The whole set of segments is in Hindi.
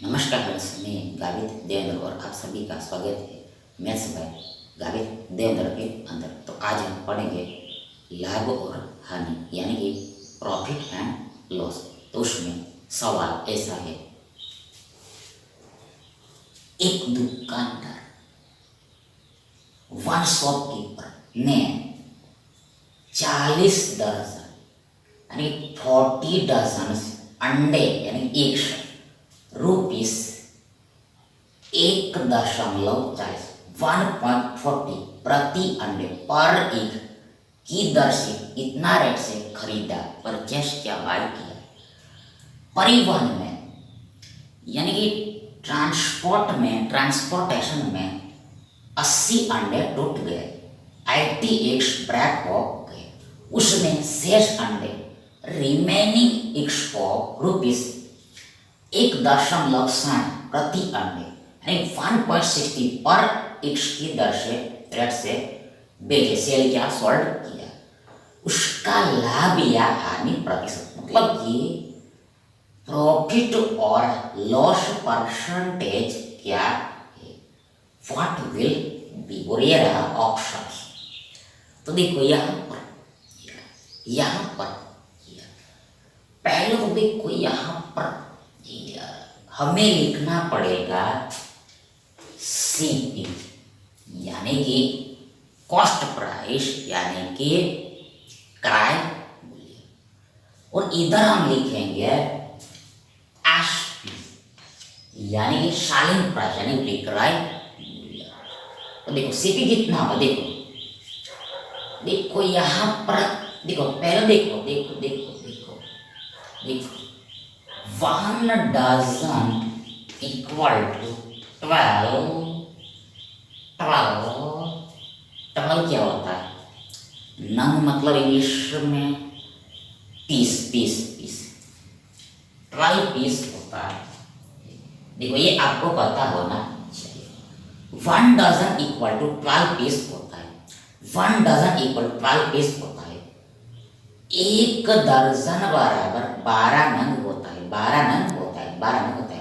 नमस्कार फ्रेंड्स, मैं गावित देवेंद्र और आप सभी का स्वागत है मैथ्स बाय गावित देवेंद्र के अंदर। तो आज हम पढ़ेंगे लाभ और हानि यानी कि प्रॉफिट एंड लॉस। तो उसमें सवाल ऐसा है, एक दुकानदार वन शॉपकीपर ने 40 दर्जन यानी 40 डजन अंडे यानी एक रुपीस 1.40 1.40 प्रति अंडे पर एक की दर से इतना रेट से खरीदा, परचेस क्या बाय किया। परिवहन में यानी कि ट्रांसपोर्टेशन में 80 अंडे टूट गए, 80 एग्स ब्रेक हो गए। उसमें शेष अंडे रिमेनिंग एग्स को रुपीस 1.60 प्रति अंडे यानी 1.60 पर एक्स की दर से रेट से बेचे, सेल किया, सोल्ड किया। उसका लाभ या हानि प्रतिशत मतलब कि प्रॉफिट और लॉस परसेंटेज क्या है, व्हाट विल बी। और ये रहा ऑप्शन। तो देखो यहाँ पर पहले तो देखो यहाँ पर हमें लिखना पड़ेगा सीपी यानी कि कॉस्ट प्राइस यानी कि क्रय मूल्य, और इधर हम लिखेंगे एसपी यानी कि सेलिंग प्राइस यानी विक्रय मूल्य। तो देखो सीपी कितना होगा, देखो यहाँ पर देखो, पहले देखो देखो देखो देखो देखो 1 डजन इक्वल टू 12 क्या होता है, नंग मतलब इंग्लिश में पीस 12 पीस होता है। देखो ये आपको पता होना चाहिए। 1 डजन इक्वल टू 12 पीस होता है। 1 डजन इक्वल टू 12 पीस होता है। एक दर्जन बराबर 12 नंग होता है। 12 नंग होता है, 12 नंग होता है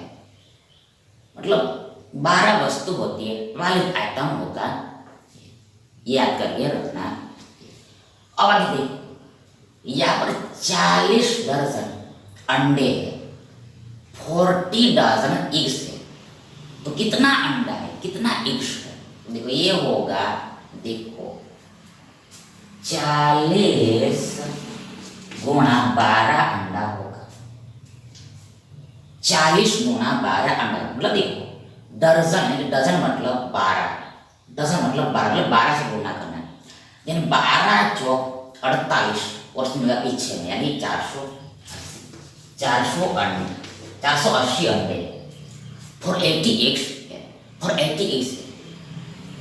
मतलब 12 वस्तु होती है, 12 आइटम होता है। याद करके रखना। अब आगे देखो, यहाँ पर 40 दर्जन अंडे है, 40 डजन एग्स है। तो कितना अंडा है, कितना एग्स है, देखो ये होगा, देखो 40 गुणा 12 अंडा होगा। 40 गुणा 12 अंडा मतलब देखो दर्जन, डजन मतलब 12, डजन मतलब 12 मतलब 12 से गुणा करना है। यानी 12 चौक 48 और उसमें पीछे में यानी 480 अंडे फॉर 80 एग्स है, फॉर 80 एग्स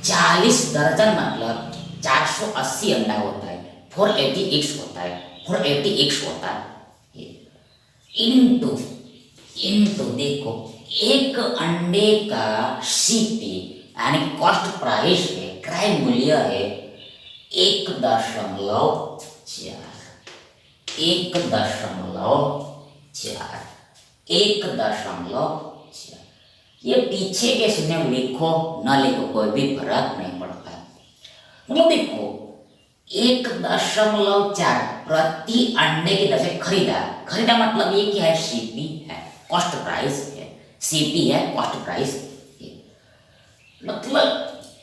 40 दर्जन मतलब 480 अंडा होता है, फॉर 80 एग्स होता है, फॉर 80 एग्स होता है। इनटू देखो एक अंडे का सीपी यानी कॉस्ट प्राइस है, क्रय मूल्य है 1.4 1.4। ये पीछे के शून्य लिखो न लिखो कोई भी फर्क नहीं पड़ता है। मतलब देखो 1.4 प्रति अंडे की दर से खरीदा मतलब ये क्या है, सीपी है, कॉस्ट प्राइस है, सीपी है, कॉस्ट प्राइस है। मतलब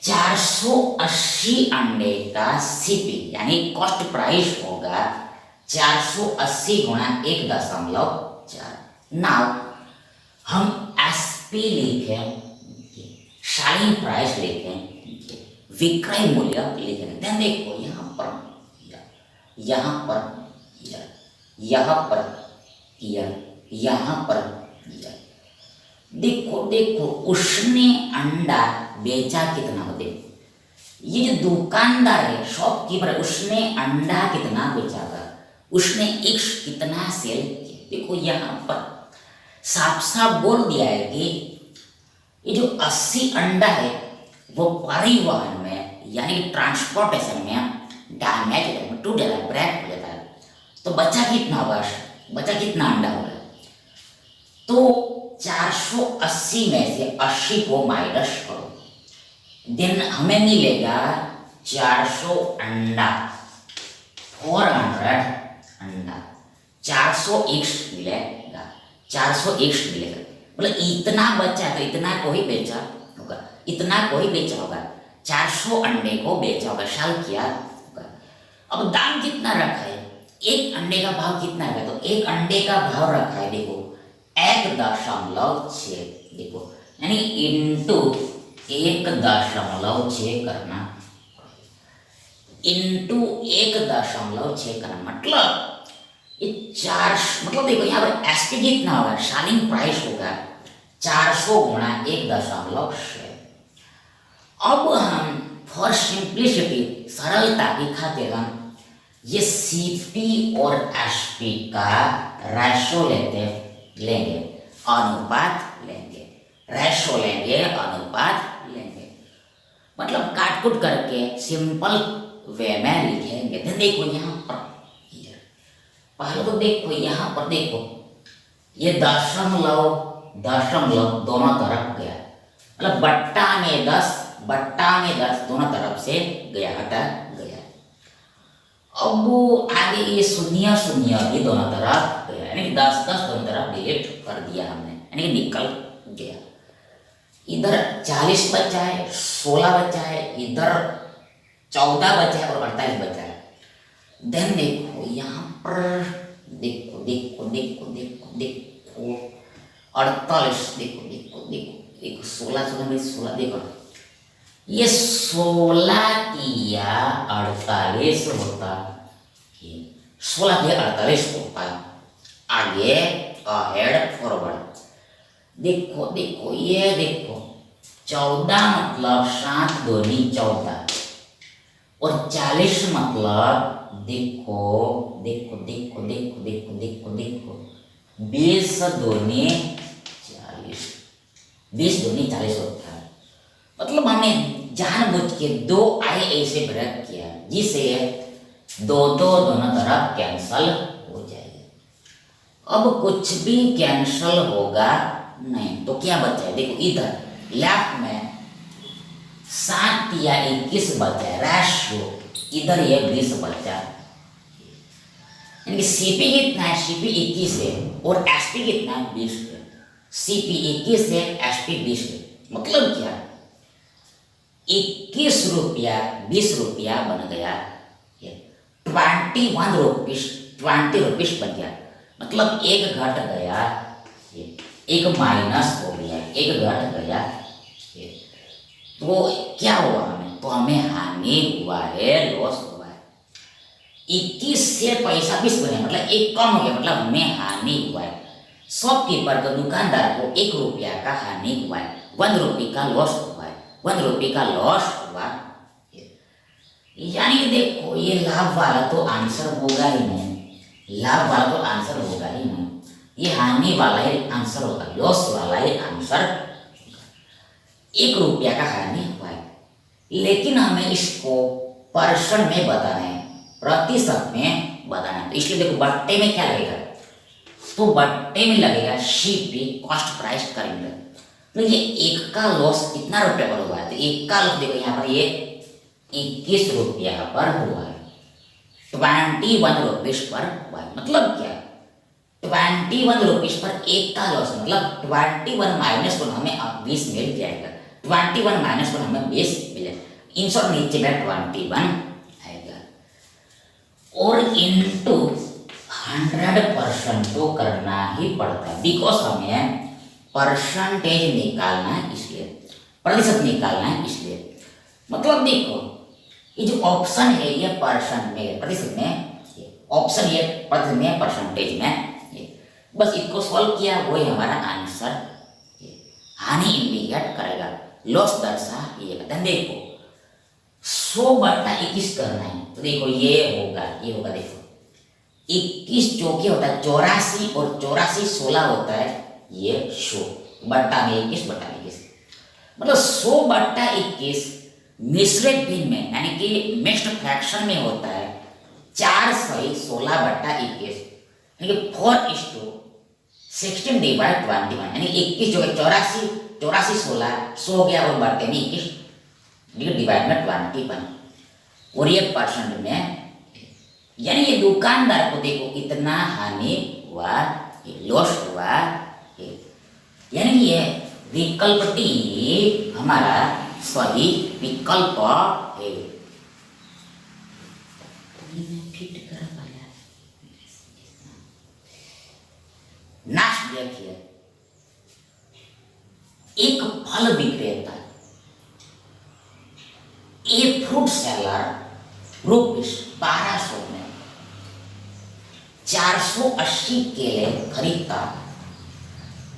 480 अंडे का सीपी यानी कॉस्ट प्राइस होगा 480 गुणा 1.4। नाउ हम एसपी लिखेंगे, सेलिंग प्राइस लिखेंगे, विक्रय मूल्य लिखेंगे। ध्यान देखो यहाँ पर देखो उसने अंडा बेचा कितना हो। देखो ये जो दुकानदार है, शॉपकीपर है, उसने अंडा कितना बेचा था, उसने एक्स कितना सेल किया। देखो यहाँ पर साफ साफ बोल दिया है कि ये जो 80 अंडा है वो परिवहन में यानी ट्रांसपोर्टेशन में डैमेज टूट जाता है, ब्रेक हो जाता है। तो बचा कितना अंडा होगा, तो 480 में से 80 को माइनस करो, देन हमें मिलेगा 400 अंडा, 400 अंडा, 400 मिलेगा, 400 मिलेगा। मतलब इतना बचा तो इतना को ही बेचा होगा, इतना को ही बेचा होगा, 400 अंडे को बेचा होगा, साल किया होगा। अब दाम कितना रखा है, एक अंडे का भाव कितना है, तो एक अंडे का भाव रखा है देखो 1.6, देखो यानी इंटू 1.6 करना, इंटू 1.6 करना, मतलब ये 400, मतलब देखो यहाँ पर एसपी कितना होगा, सेलिंग प्राइस होगा 400 गुणा 1.6। अब हम फॉर सिंप्लिसिटी, सरलता की खातिर हम ये सीपी और एसपी का रेशो लेंगे, अनुपात लेंगे, रेशो लेंगे, अनुपात लेंगे, मतलब काट-कूट करके सिंपल वे में लिखेंगे। तो देखो यहाँ पर, पहले तो देखो यहाँ पर देखो, ये दशमलव दोनों तरफ गया, मतलब बट्टा में 10 दोनों तरफ से गया, हटा गया। अब आगे ये शून्य भी दोनों तरफ गया, यानी 10 दोनों तरफ डिलीट कर दिया हमने, यानी निकल गया। इधर 40 बचा है, 16 बचा है, इधर 14 बचा है और 48 बचा है। देन देखो यहाँ पर देखो 48, देखो 16 देखो, ये 16 किया 48 होता है, 16 किया 48 होता है। आगे अहेड फॉरवर्ड, देखो ये देखो 14 मतलब 7 दूनी 14 और 40 मतलब देखो 20 दूनी 40, 20 दूनी 40 होता है। मतलब हमने जानबूझ के 2 आई ऐसे ब्रेक किया जिसे दोनों तरफ कैंसल हो जाएगा। अब कुछ भी कैंसल होगा नहीं तो क्या बचा है, देखो इधर लेफ्ट में 7 या 21 बचा है रेशियो, इधर ये 20 बचा, यानी सीपी कितना है, सीपी 21 है और एसपी कितना है 20 है, सीपी 21 है, एसपी 20 है। मतलब क्या, 21 रुपया 20 रुपया बन गया, 21 रुपीस 20 रुपीस बन गया, मतलब एक घट गया, एक माइनस हो गया, एक घट गया, तो क्या हुआ हमें, तो हमें हानि हुआ है, लॉस हुआ है। 21 से पैसा 20 बने, मतलब एक कम हो गया, मतलब हमें हानि हुआ है। शॉपकीपर को, दुकानदार को 1 रुपया का हानि हुआ है, 1 रुपये का लॉस हुआ है, 1 रुपये का लॉस हुआ। यानी देखो ये लाभ वाला तो आंसर होगा ही नहीं, लाभ वाला तो आंसर होगा ही नहीं, ये हानि वाला ही आंसर होगा, लॉस वाला ही आंसर। 1 रुपया का हानि हुआ है, लेकिन हमें इसको परसेंट में बताना है, प्रतिशत में बताना है। तो इसलिए देखो बट्टे में क्या लगेगा, तो बट्टे में लगेगा सीपी कॉस्ट प्राइस करेंगे। तो ये 1 का लॉस कितना रुपया पर हुआ है, तो 1 का लॉस देखो यहाँ पर ये 21 रुपया पर हुआ है, 21 रुपीस पर हुआ है। मतलब क्या, 21 रुपीस पर 1 का लॉस, मतलब 21 माइनस 1 हमें अब 20 मिल जाएगा, 21 माइनस 1 हमें 20 मिलेगा, इन सब नीचे में 21 आएगा। और इंटू 100% तो करना ही पड़ता है, बिकॉज हमें परसेंटेज निकालना है, इसलिए प्रतिशत निकालना है, इसलिए। मतलब देखो ये जो ऑप्शन है ये परसेंट में, प्रतिशत में, ऑप्शन ये प्रतिशत में, परसेंटेज में, बस इसको सॉल्व किया वही हमारा आंसर। हानि इंडिकेट करेगा, लॉस दर्शाएगा। देखो 100/21 करना है, तो देखो ये होगा देखो 21 चौके होता है 84 और 84 16 होता है, ये 100 बट्टा में 21/21, मतलब 100/21 मिश्रित भिन्न में, यानी कि मिक्स्ड फ्रैक्शन में होता है 4 सही 16/21, यानी कि 4:7 16 डिवाइड 21 यानी 21 जो है 84, 84 16 100 गया और बढ़ते में 21 डिवाइड में 21 और ये परसेंट में, यानी ये दुकानदार को देखो इतना हानि हुआ, लॉस हुआ, यानी ये विकल्प डी हमारा सही विकल्प है। नेक्स्ट देखिए, एक फल विक्रेता, ए फ्रूट सेलर ₹1200 में 480 केले खरीदता,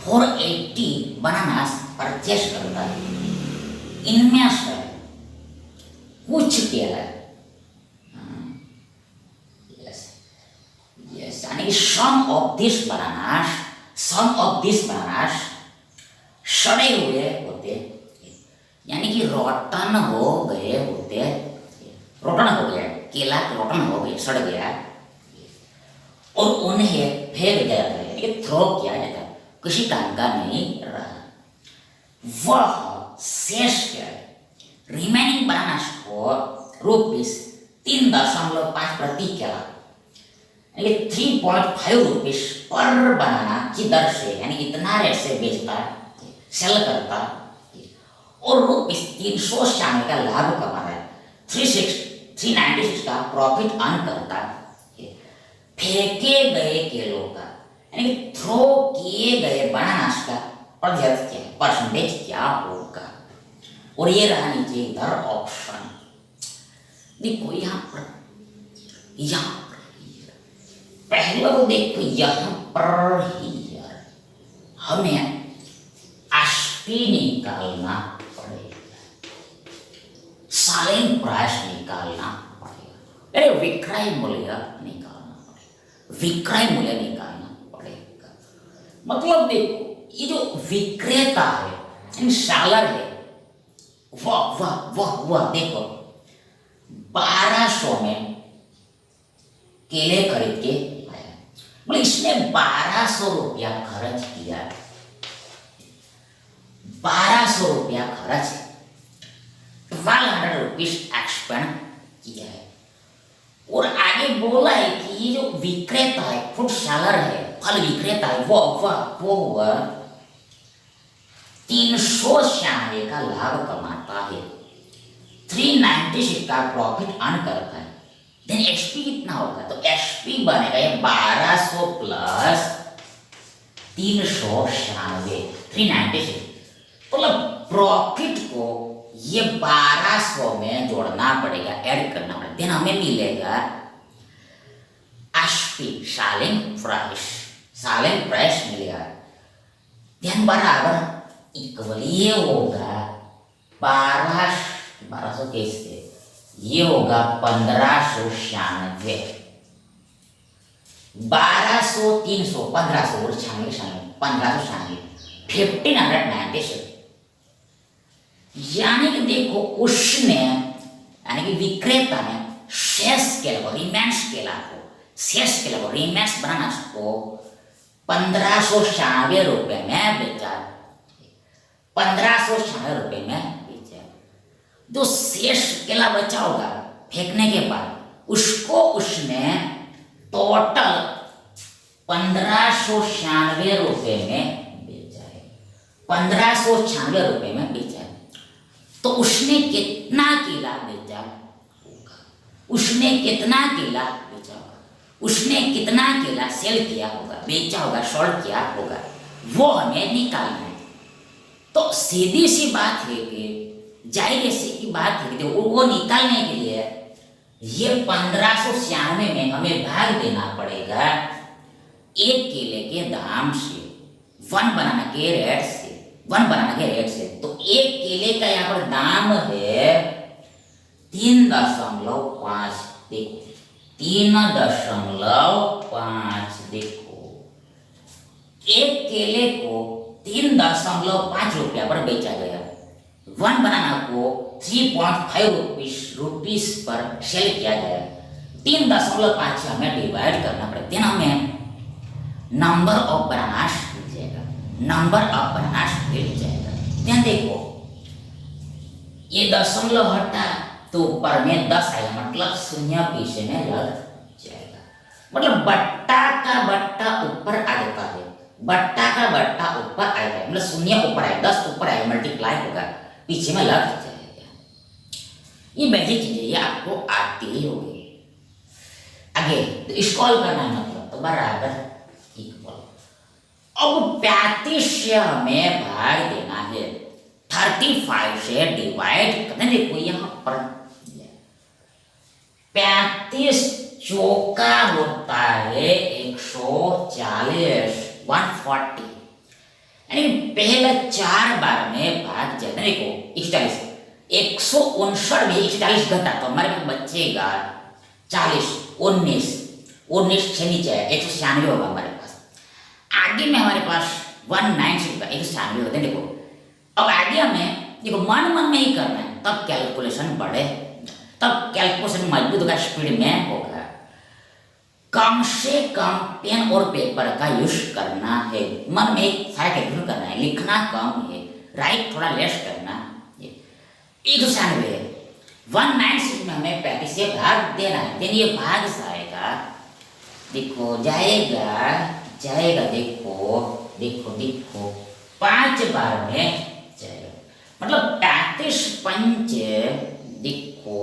480 बनानास परचेस करता है। इनमें से कुछ केले यानी सम ऑफ दिस बनानास सड़े हुए होते, यानी कि रोटन हो गए होते, रोटन हो गया केला, रोटन हो गए, सड़ गया और उन्हें फेंक दिया जाता है, ये थ्रो किया जाता है, किसी काम का नहीं रहा। वह शेष के रिमेनिंग बनानास को ₹3.5 प्रति केला, 3.5 रुपीस पर बनाना की दर से, यानी इतना रेट से बेचता, सेल करता और ₹396 का लाभ कमा रहा है, 396 का प्रॉफिट अर्न करता। फेंके गए केलों का यानी थ्रो किए गए बनानास का प्रतिशत क्या, परसेंटेज क्या होगा, और ये रहा नीचे इधर ऑप्शन। देखो यहाँ पर पहले तो देखो यहाँ पर ही हमें एसपी निकालना पड़ेगा, सेलिंग प्राइस निकालना पड़ेगा, अरे विक्रय मूल्य निकालना पड़ेगा, विक्रय मूल्य निकालना पड़ेगा। मतलब देखो ये जो विक्रेता है यानी सेलर है, वह देखो 1200 में केले खरीद के आया, मतलब इसने 1200 रुपया खर्च किया, 1200 रुपया खर्च, 1200 रुपीज एक्सपेंड किया है। और आगे बोला है कि ये जो विक्रेता है, फ्रूट सेलर है, फल विक्रेता है, वो 396 का लाभ कमाता है, 396 का प्रॉफिट अर्न करता है। देन एचपी कितना होगा, तो एचपी बनेगा ये 1200 प्लस 396, 396, मतलब प्रॉफिट को ये 1200 में जोड़ना पड़ेगा, ऐड करना पड़ेगा, देन हमें मिलेगा एचपी सेलिंग प्राइस मिलेगा, देन बराबर इक्वल ये होगा 1200 कैसे, ये होगा 1596, 1200 300 1500 और 1596, 1596, यानी कि देखो उसने, यानी कि विक्रेता ने शेष केला को, रिमेन्स बनानास को 1596 रुपए में बेचा, 1596 रुपए में बेचा। जो शेष केला बचा होगा फेंकने के बाद उसको उसने टोटल 1596 रुपए में बेचा है, 1596 रुपए में बेचा है। तो उसने कितना केला बेचा होगा, उसने कितना केला बेचा होगा, उसने कितना केला सेल किया होगा, बेचा होगा, सोल्ड किया होगा, वो हमें निकालना है। तो सीधी सी बात है कि जाहिर सी बात है कि वो निकालने के लिए ये 1596 में हमें भाग देना पड़ेगा एक केले के दाम से, वन बनाना के रेट से। तो एक केले का यहाँ पर दाम है 3.5, देखो 3.5, देखो एक केले को 3.5 रुपया पर बेचा गया, वन बनाना को 3.5 रुपीस पर सेल किया गया, 3.5 हमें डिवाइड करना पड़ेगा, देन हमें number of bananas number of banana मिल जाएगा। ध्यान देखो, ये दशमलव हटा तो ऊपर में 10 आएगा, मतलब शून्य पीछे में लग जाएगा। मतलब बट्टा का बट्टा ऊपर आ जाता है, बट्टा का बट्टा ऊपर आ जाएगा, मतलब शून्य ऊपर आएगा, 10 ऊपर आएगा, मल्टीप्लाई होगा, पीछे में लग जाएगा। ये बेसिक चीजें ये आपको आती ही होगी। आगे तो इसको हल करना है, मतलब तो बराबर इक्वल। अब 35 से हमें भाग देना है, 35 से डिवाइड करना। देखो यहाँ पर 35 चौका होता है 140, 140, यानी पहले 4 बार में भाग जाता है। देखो 41, 159 में 140 घटा तो हमारे पास बचेगा 40, 19, 19 छः नीचे है 196 होगा हमारे पास। आगे में हमारे पास 196 होगा, 196 होते हैं। देखो अब आगे हमें देखो मन मन में ही करना है, तब कैलकुलेशन बढ़े, तब कैलकुलेशन मजबूत होगा, स्पीड में होगा। कम से कम पेन और पेपर का यूज करना है, मन में एक सारा कैलकुलेशन करना है, लिखना कम है, राइट थोड़ा लेस करना है। 196 196 में हमें 35 से भाग देना है, देन ये भाग जाएगा, देखो जाएगा जाएगा, देखो देखो देखो 5 बार में जाएगा, मतलब 35 पंच देखो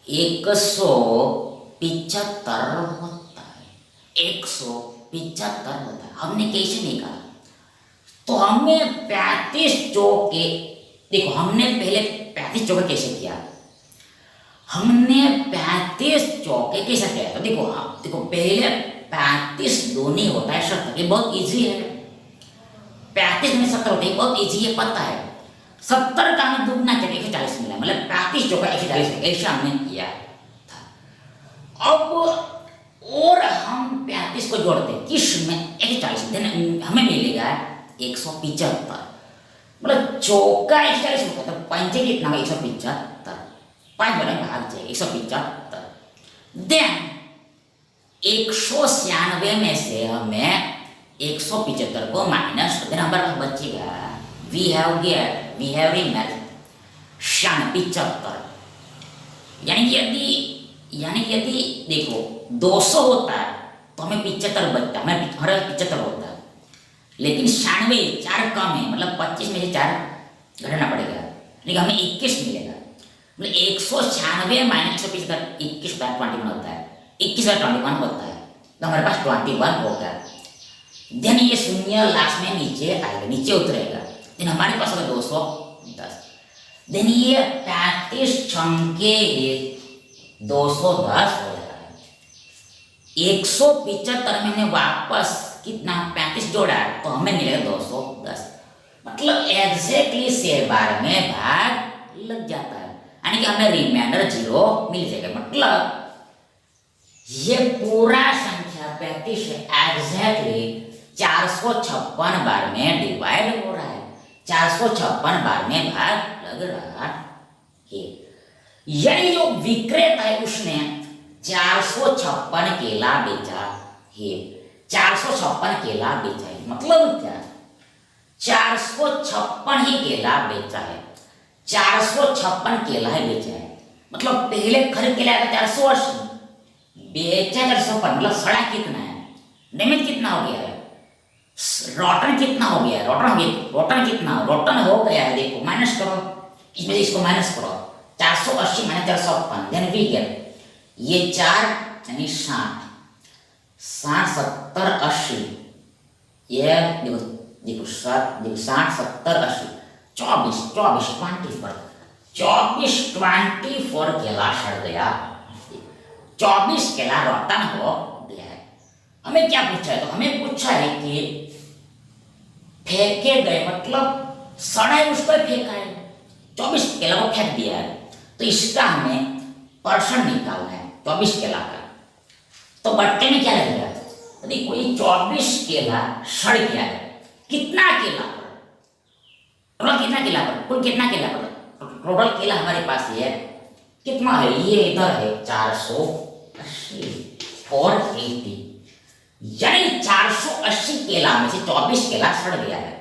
175 होता है, 175 होता है। हमने कैसे निकाला, तो हमने 35 चौके, देखो हमने पहले 35 चौके कैसे किया, हमने 35 चौके कैसे किया, तो देखो देखो पहले 35 दूनी होता है 70, ये बहुत इजी है। 35 में 70 होता है, बहुत इजी है, पता है। 70 का हमें दुगना करके 140 मिला, मतलब 35 चौका 140, ऐसा हमने किया था। अब और हम 35 को जोड़ते हैं किस में, 140, हमें मिलेगा 175, मतलब चौका 140 होता है, तो पंचे कितना होगा 175, 5 बार में भाग जाए 175। देन 196 में से हमें 175 को माइनस, देन हमारे पास बचेगा वी हैव रिमेन 75। यानी यदि देखो 200 होता है तो हमें 75 बचता है, हमें 75 होता है, लेकिन 96 4 कम है, मतलब 25 में से 4 घटाना पड़ेगा, लेकिन हमें 21 मिलेगा, मतलब 196 माइनस 175, 21 बार 21 होता है, 21 बार 21 होता है, तो हमारे पास 21 होगा। देन ये शून्य लास्ट में नीचे आएगा, नीचे उतरेगा, देन हमारे पास होगा 210। देन ये 35 छंके 210 हो जाएगा। 175 में वापस कितना 35 जोड़ा तो हमें मिलेगा 210, मतलब एग्जैक्टली 6 बार में भाग लग जाता है, यानी कि हमें रिमाइंडर 0 मिल जाएगा। मतलब ये पूरा संख्या 35 एग्जैक्टली 456 बार में डिवाइड हो रहा है, 456 बार में भाग लग रहा है। यही जो विक्रेता है उसने 456 केला बेचा है, 456 केला बेचा है, मतलब क्या 456 ही केला बेचा है, 456 केला ही बेचा है, मतलब पहले खरीद के लाया 480, बेचा 456, मतलब सड़ा कितना है, डैमेज कितना हो गया है, रोटन कितना हो गया है, रोटन कितना, रोटन हो गया है, देखो माइनस करो, इसमें इसको माइनस करो, 480 माइनस 456, देन वी गेट ये 4 यानी 60, 70 80, ये देखो देखो 60 70 80, 24 केला सड़ गया, 24 केला रोटन हो गया है। हमें क्या पूछा है, तो हमें पूछा है कि फेंके गए, मतलब सड़ा है उसको फेंका है, 24 केला को फेंक दिया है, तो इसका हमें परसेंट निकालना है 24 केला का। तो बट्टे में क्या लगेगा, यदि कोई 24 केला सड़ गया है, कितना केला पर, टोटल कितना केला पर, कुल कितना केला पर, टोटल केला हमारे पास ये कितना है, ये इधर है 480 480, यानी 480 केला में से 24 केला सड़ गया है।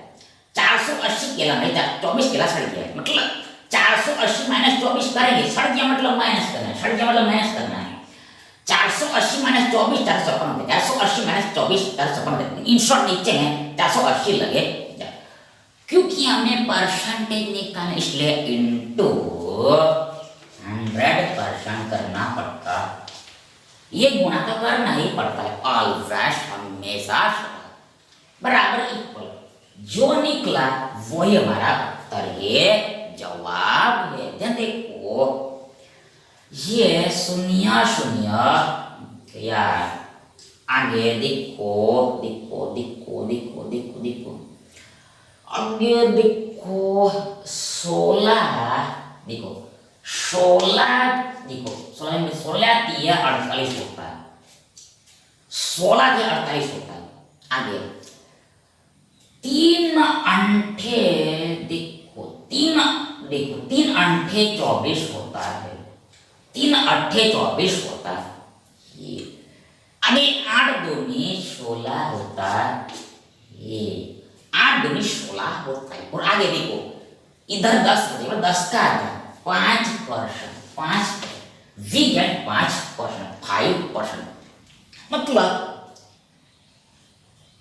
480 केला में 24 केला सड़ गया है, मतलब 480 माइनस 24 करेंगे, सड़ गया मतलब माइनस करना है, सड़ गया मतलब माइनस करना है। 480 माइनस 24 456, 480 माइनस 24 456, इन शॉर्ट नीचे है 480 लगे, क्योंकि हमें परसेंटेज निकालना इसलिए इंटू 100% करना पड़ता। ये गुणा तो करना ही पड़ता है ऑलवेज, हमेशा बराबर इक्वल। जो निकला वही हमारा उत्तर है, जवाब है। ध्यान देखो ये 0 0 या आगे देखो देखो देखो देखो देखो देखो आगे देखो 16 देखो 16 देखो 16 में 16 3 48 होता है, 16 के 48 होता है। आगे 3 अंठे देखो 3 अंठे 24 होता है, 3 अट्ठे 24 होता है। ये आगे 8 दूनी 16 होता है, ये 8 दूनी 16 होता है। और आगे देखो इधर 10 हो, 10 का आधा 5%, 5 वी गेट 5%, 5%, मतलब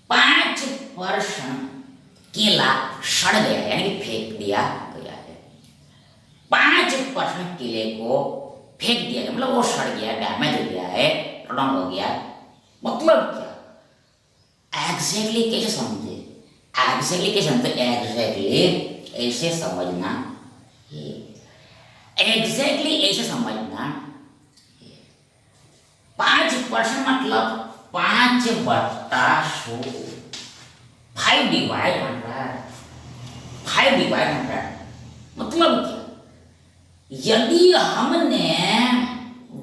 5% केला सड़ गया है, यानी कि फेंक दिया गया है। 5% केले को फेंक दिया गया, मतलब वो सड़ गया, डैमेज हो गया है, रॉन्ग हो गया। मतलब क्या एग्जैक्टली कैसे समझे, एग्जैक्टली कैसे समझे, एग्जैक्टली ऐसे समझना, एग्जैक्टली ऐसे समझना। 5% मतलब 5/100, 5 डिवाइड 100, 5 डिवाइड 100, मतलब क्या, यदि हमने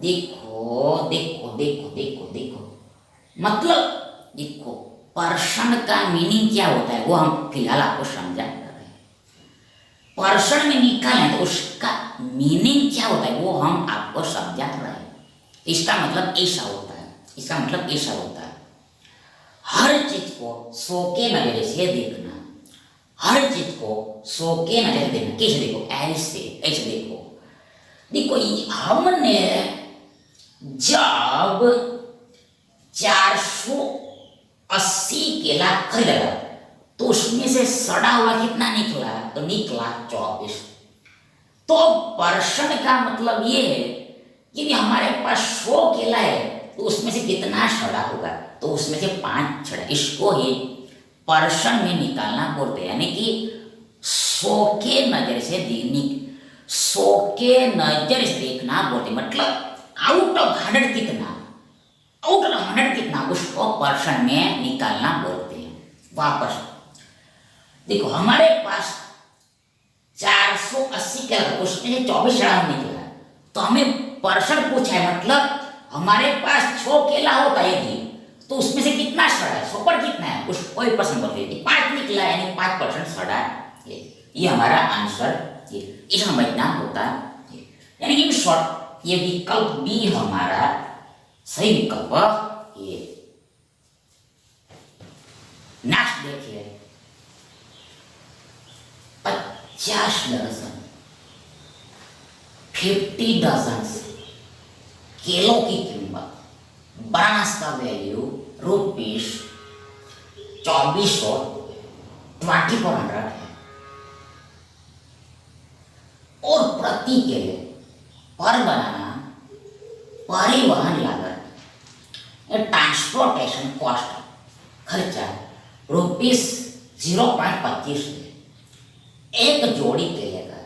देखो देखो देखो देखो देखो मतलब देखो परसेंट का मीनिंग क्या होता है वो हम फिलहाल आपको समझा कर रहे हैं। परसेंट में निकालें तो उसका मीनिंग क्या होता है वो हम आपको समझा रहे हैं। इसका मतलब ऐसा होता है, इसका मतलब ऐसा होता है, हर चीज को 100 के नजरिए से देखना, हर चीज को 100 के नजरिए से देखना। कैसे देखो, ऐसे ऐसे देखो, देखो हमने जब 480 केला खरीदा तो उसमें से सड़ा हुआ कितना निकला, तो निकला 24। तो परसेंट का मतलब ये है कि हमारे पास 100 केला है तो उसमें से कितना सड़ा होगा, तो उसमें से 5 सड़ा। इसको ही परसेंट में निकालना बोलते हैं, यानी कि 100 के नजर से 100 के नजर से देखना बोलते, मतलब आउट ऑफ 100 कितना, आउट ऑफ 100 कितना, उसको परसेंट में निकालना बोलते हैं। वापस देखो हमारे पास 480 का उसमें से 24 सड़ा निकला, तो हमें परसेंट पूछा है, मतलब हमारे पास 6 केला होता है यदि तो उसमें से कितना सड़ा है, 100 पर कितना है उसको ही परसेंट बोलते हैं। 5 निकला यानी 5% सड़ा है, ये हमारा आंसर, ये समझना होता है। यानी इन शॉर्ट ये विकल्प बी हमारा सही विकल्प। ये नेक्स्ट देखिए 50 दर्जन 50 डजन केलों की कीमत, बनास का वैल्यू ₹2400 2400 है, और प्रति केले पर बनाना परिवहन लागत ट्रांसपोर्टेशन कॉस्ट खर्चा ₹0.25 है एक जोड़ी केले का,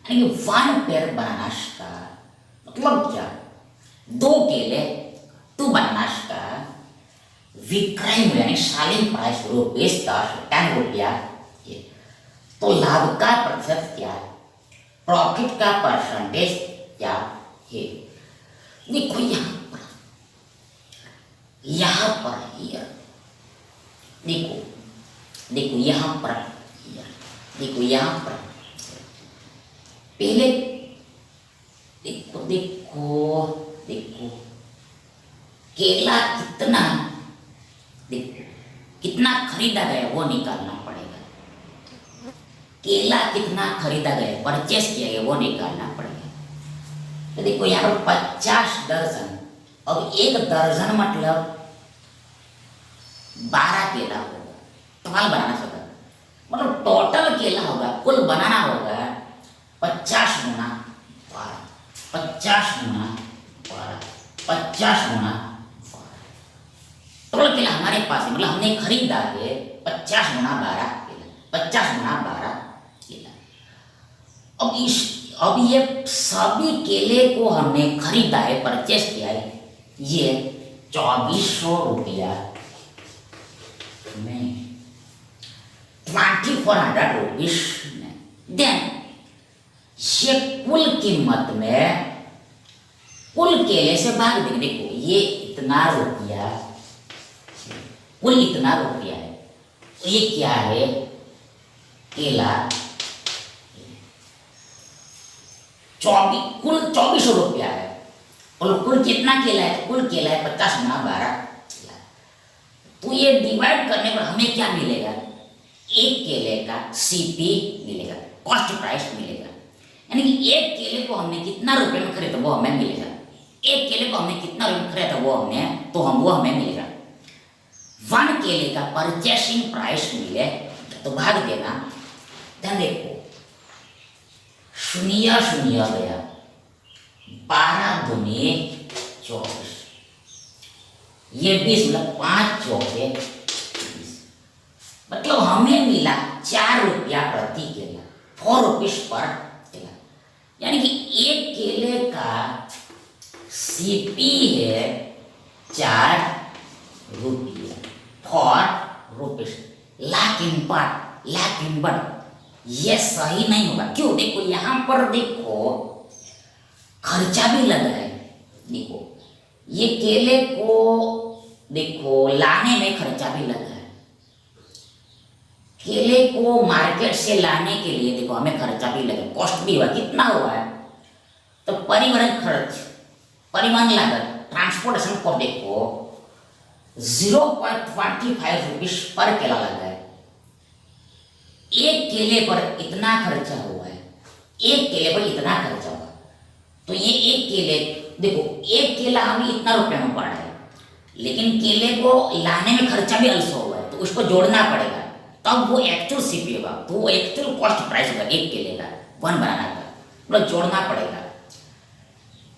यानी 1 पेयर बनानास का, मतलब क्या 2 केले 2 बनानास का विक्रय मूल्य यानी सेलिंग प्राइस ₹10 तो लाभ का प्रतिशत क्या है, प्रॉफिट का परसेंटेज क्या है। देखो यहाँ पर देखो देखो यहाँ पर देखो यहाँ पर पहले देखो देखो देखो केला कितना कितना खरीदा गया वो निकालना पड़ेगा। केला कितना खरीदा गया, परचेस किया गया, वो निकालना पड़ेगा। तो देखो यहाँ पर 50 दर्जन, अब एक दर्जन मतलब 12 केला होगा, टोटल बनाना होगा, मतलब टोटल केला होगा, कुल बनाना होगा 50 गुना 12, 50 गुना 12, 50 गुना 12। टोटल केला हमारे पास है, मतलब हमने खरीदा है 50 गुना 12 केला, 50 गुना 12 केला। अब ये सभी केले को हमने खरीदा है, परचेस किया है, ये 2400 रुपया में, 2400 रुपीज में। देन ये कुल कीमत में कुल केले से भाग देंगे। देखो ये इतना रुपया, कुल इतना रुपया है, तो ये क्या है, केला 24, कुल 2400 रुपया है, और कुल कितना केला है, कुल केला है 50 गुना 12 केला। तो ये डिवाइड करने पर हमें क्या मिलेगा, एक केले का सीपी मिलेगा, कॉस्ट प्राइस मिलेगा, यानी कि एक केले को हमने कितना रुपए में खरीदा वो हमें मिलेगा, एक केले को हमने कितना रुपए में खरीदा वो हमें मिलेगा। 1 केले का परचेसिंग प्राइस मिले तो भाग देना। ध्यान देखो, शून्य शून्य गया, 12 दूनी 24, ये 20, मतलब 5 चौके 20, मतलब हमें मिला 4 रुपया प्रति केला, 4 रुपीज पर केला, यानी कि एक केले का सीपी है 4 रुपया, 4 रुपीज। लेकिन बट ये सही नहीं होगा, क्यों, देखो यहां पर देखो खर्चा भी लगा है। देखो ये केले को देखो लाने में खर्चा भी लगा है, केले को मार्केट से लाने के लिए देखो हमें खर्चा भी लगा, कॉस्ट भी हुआ, कितना हुआ है, तो परिवहन खर्च, परिवहन लागत, ट्रांसपोर्टेशन को देखो 0.25 रुपीज पर केला लगा है। एक केले पर इतना खर्चा हुआ है, एक केले पर इतना खर्चा हुआ, तो ये एक केले, देखो एक केला हमें इतना रुपए में पड़ा है, लेकिन केले को लाने में खर्चा भी अल्सो हुआ है, तो उसको जोड़ना पड़ेगा, तब वो एक्चुअल सीपी होगा, तो वो एक्चुअल कॉस्ट प्राइस होगा एक केले का, 1 बनाना का, मतलब जोड़ना पड़ेगा।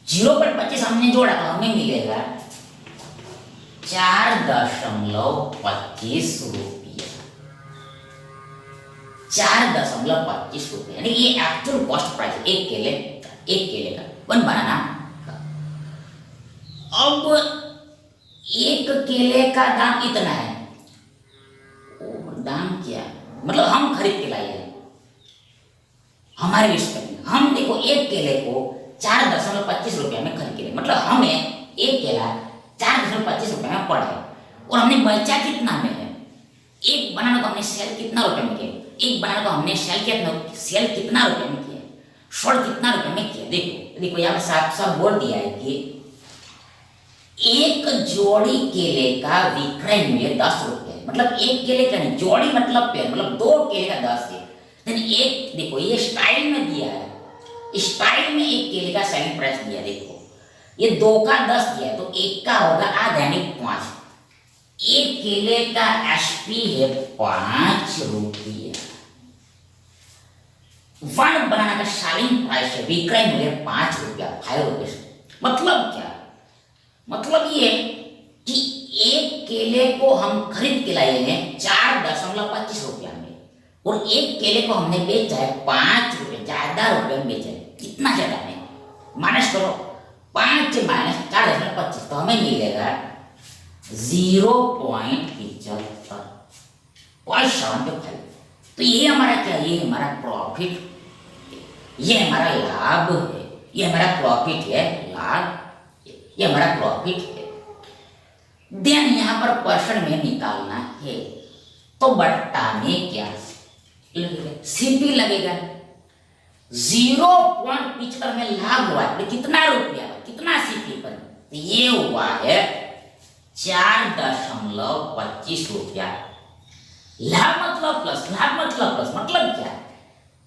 0.25 हमने जोड़ा तो हमें मिलेगा 4.25 रुपया, 4.25 रुपये, यानी ये एक्चुअल कॉस्ट प्राइस एक केले का 1 बनाना का। अब एक केले का दाम इतना है, दाम क्या, मतलब हम खरीद के लाए हैं हमारे रिस्पेक्ट में, हम देखो एक केले को 4.25 रुपया में खरीद के लिए, मतलब हमें एक केला 4.25 रुपये में पड़ा है, और हमने बेचा कितना में है, एक बनाना को हमने सेल कितना रुपए में किया, एक बनाना को हमने सेल कितना रुपए में किया, शॉर्ट कितना रुपए में किया। देखो यहाँ पे साफ साफ बोल दिया है कि एक जोड़ी केले का विक्रय मूल्य 10 रुपये, मतलब एक केले का नहीं, जोड़ी मतलब पेयर, मतलब 2 केले का 10 है। एक देखो ये स्टाइल में दिया है, स्टाइल में एक केले का सेलिंग प्राइस दिया, देखो ये 2 का 10 दिया, तो एक का होगा आधा यानी 5, एक केले का एसपी है 5 रुपया, 1 बनाना का सेलिंग प्राइस है, विक्रय मूल्य 5 रुपया, 5 रुपये। मतलब क्या, मतलब ये कि एक केले को हम खरीद के लाए हैं 4.25 रुपया में, और एक केले को हमने बेचा है 5 रुपये, ज्यादा रुपये में बेचा है, कितना ज्यादा है, माइनस करो 5 माइनस 4.25, तो हमें मिलेगा 0.75। तो ये हमारा क्या, ये हमारा प्रॉफिट, ये हमारा लाभ है, ये हमारा प्रॉफिट है, लाभ, ये हमारा प्रॉफिट है। देन यहां पर पर्सन में निकालना है, तो बट्टा में क्या लगेगा, सीपी लगेगा। 0.75 में लाभ हुआ है, कितना रुपया, कितना सीपी पर, तो ये हुआ है 4.25 रुपया लाभ मतलब प्लस, लाभ मतलब प्लस, मतलब क्या?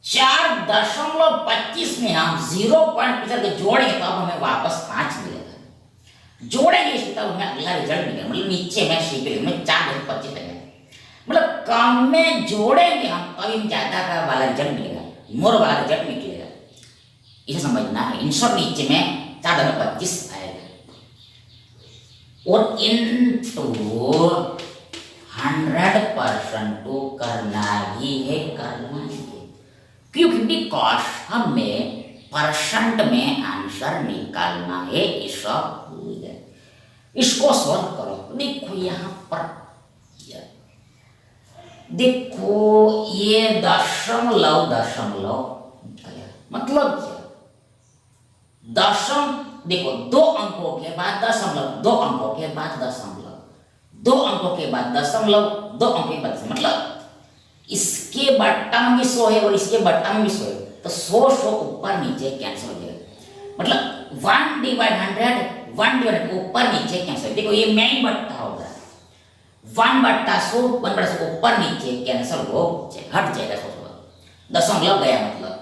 4.25 में हम 0.25 जोड़ेंगे तो अब हमें वापस 5 मिलेगा। जोड़ेंगे इसमें तब हमें अगला रिजल्ट मिलेगा। मतलब नीचे में सीपी में 4.25 है, मतलब कम में जोड़ेंगे हम तभी ज्यादा का वाला रिजल्ट मिलेगा, मोर वाला रिजल्ट निकलेगा। इसे समझना है। इंसर्ट नीचे में 4.25 आएगा और इनटू 100% तो करना ही है, करना ही है, क्योंकि बिकॉज हमें परसेंट में आंसर निकालना है। इसको सॉल्व करो। देखो यहां पर देखो ये दशमलव दशमलव मतलब क्या? दशम देखो 2 अंकों के बाद दशमलव, 2 अंकों के बाद दशमलव, 2 अंकों के बाद दशमलव, 2 अंकों के बाद मतलब इसके बट्टा में भी 100 है और इसके बट्टा में भी 100 है, तो 100 ऊपर नीचे कैंसिल हो जाएगा। मतलब 1/100 1 ऊपर नीचे कैंसिल। देखो ये मेन बट्टा होगा 1/100 1/100 ऊपर नीचे कैंसिल हो हट जाएगा, दशमलव गया मतलब।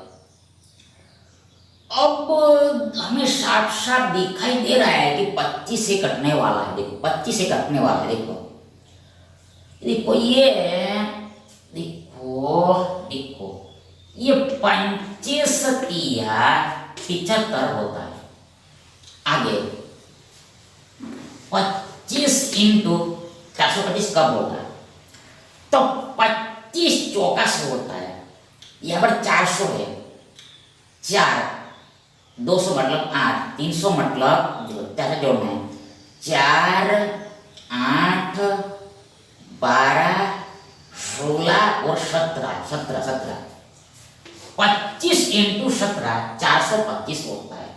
अब हमें साफ साफ दिखाई दे रहा है कि 25 से कटने वाला है। देखो 25 से कटने वाला है। देखो देखो ये देखो देखो ये 25 या 75 होता है। आगे 25 इंटू 425 कब होगा? तो 25 चौका 100 होता है। यहाँ पर 400 है, 4 200 मतलब 8, 300 मतलब क्या जोड़ना है 4 8 12 16 और 17 25 इंटू 17 425 होता है।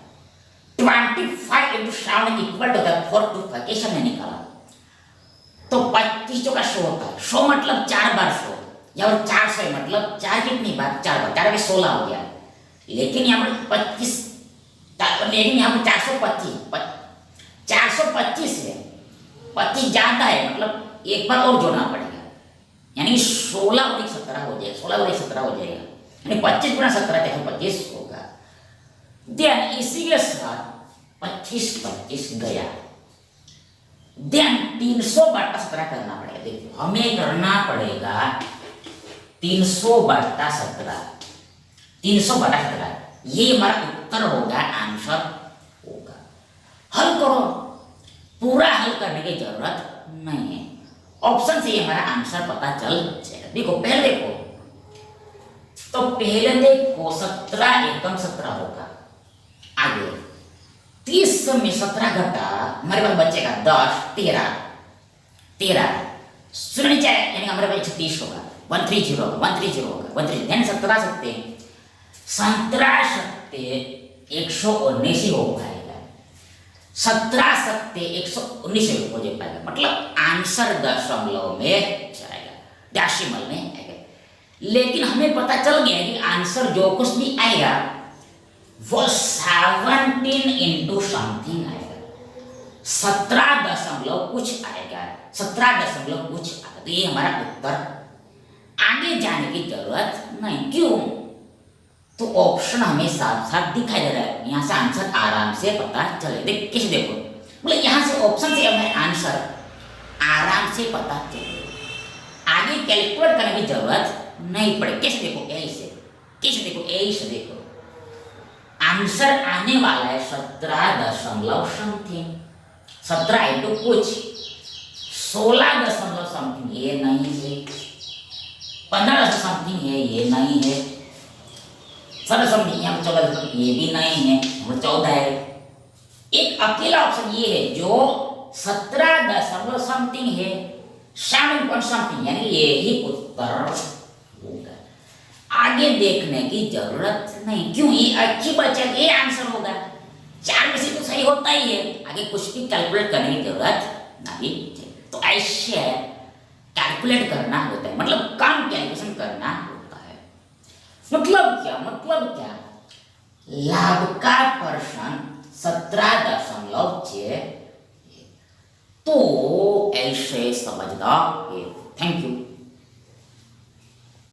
25 इंटू 7 इक्वल होता है 425। कैसे मैंने निकाला? तो 25 चौका 100 होता है। 100 मतलब 4 बार 100 या 400 मतलब 4 कितनी बार 4 बार 4 में 16 हो गया। लेकिन यहाँ पर 25 लेकिन यहाँ पर 425 है, 25 ज्यादा है मतलब एक बार और जोड़ना पड़ेगा, यानी 16 और 17 हो जाएगा। 16 और 17 हो जाएगा, यानी 25 गुना 17 325 होगा। देन इसी के साथ 25 गया। देन 300/17 करना पड़ेगा। देखो हमें करना पड़ेगा 300/17, 300/17। ये हमारा उत्तर होगा, आंसर होगा। हल करो, पूरा हल करने की जरूरत नहीं है, ऑप्शन से हमारा आंसर पता चल जाएगा। देखो पहले देखो, तो पहले देखो 17 एकम 17 होगा। आगे 30 में 17 घटा हमारे पास बचेगा 10 13 सुननी चाहिए, यानी हमारे पास 36 होगा। 130 होगा 130 होगा 130 यानी 17 सत्ते 119 हो पाएगा। 17 सत्ते 119 हो पाएगा, मतलब आंसर दशमलव में जाएगा, डेसिमल में आएगा। लेकिन हमें पता चल गया कि आंसर जो कुछ भी आएगा वो 17 इंटू समथिंग आएगा, 17 दशमलव कुछ आएगा, 17 दशमलव कुछ आएगा। तो ये हमारा उत्तर, आगे जाने की जरूरत नहीं। क्यों? तो ऑप्शन हमें साथ साथ दिखाई दे रहा है, यहाँ से आंसर आराम से पता चले। देख कैसे देखो, बोले यहाँ से ऑप्शन से हमें आंसर आराम से पता चले, आगे कैलकुलेट करने की जरूरत नहीं पड़े। कैसे देखो, कैसे देखो, ऐसे देखो, आंसर आने वाला है 17 दशमलव समथिंग, 17 इंटू कुछ 16 दशमलव समथिंग, ये नहीं है, 15 दशमलव समथिंग है, ये नहीं है, 17 समथिंग यहाँ 14, ये भी नहीं है, 14 है। एक अकेला ऑप्शन ये है जो 17 दशमलव समथिंग है, 7 पॉइंट समथिंग, यानी ये ही उत्तर होगा। आगे देखने की जरूरत नहीं। क्यों? ये अच्छी बचत, ये आंसर होगा। 4 में से तो सही होता ही है, आगे कुछ भी कैलकुलेट करने की जरूरत नहीं। तो ऐसे कैलकुलेट करना होता है, मतलब कम कैलकुलेशन करना होता है। मतलब क्या? लाभ का परसेंट 17.6, तो ऐसे समझना है। Thank you.